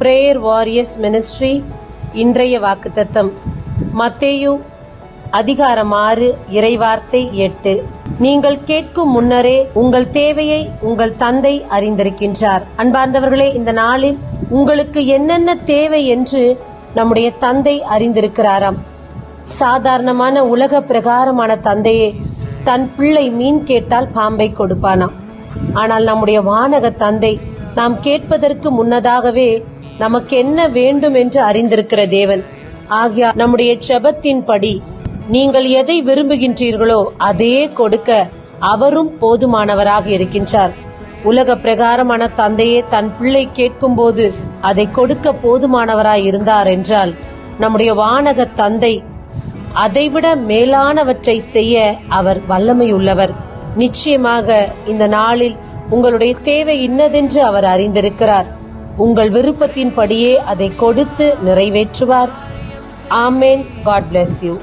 Prayer warriors ministry. இன்றைய வாக்குத்தத்தம் மத்தேயு அதிகாரம் 6 இறைவார்த்தை 8. நீங்கள் கேட்கும் முன்னரே உங்கள் தேவையை உங்கள் தந்தை அறிந்திருக்கின்றார். அன்பார்ந்தவர்களே, இந்த நாளில் உங்களுக்கு என்னென்ன தேவை என்று நம்முடைய தந்தை அறிந்திருக்கிறாராம். சாதாரணமான உலக பிரகாரமான தந்தையே தன் பிள்ளை மீன் கேட்டால் பாம்பை கொடுப்பானாம். ஆனால் நம்முடைய வானக தந்தை நாம் கேட்பதற்கு முன்னதாகவே நமக்கு என்ன வேண்டும் என்று அறிந்திருக்கிற தேவன். ஆகையால் நம்முடைய ஜெபத்தின்படி நீங்கள் எதை விரும்புகின்றீர்களோ அதையே கொடுக்க அவரும் போதுமானவராக இருக்கின்றார். உலக பிரகாரமான தந்தையே தன் பிள்ளை கேட்கும் போது அதை கொடுக்க போதுமானவராய் இருந்தார் என்றால், நம்முடைய வானக தந்தை அதைவிட மேலானவற்றை செய்ய அவர் வல்லமை உள்ளவர். நிச்சயமாக இந்த நாளில் உங்களுடைய தேவை இன்னதென்று அவர் அறிந்திருக்கிறார். உங்கள் விருப்பத்தின்படியே அதை கொடுத்து நிறைவேற்றுவார். ஆமேன். God bless you.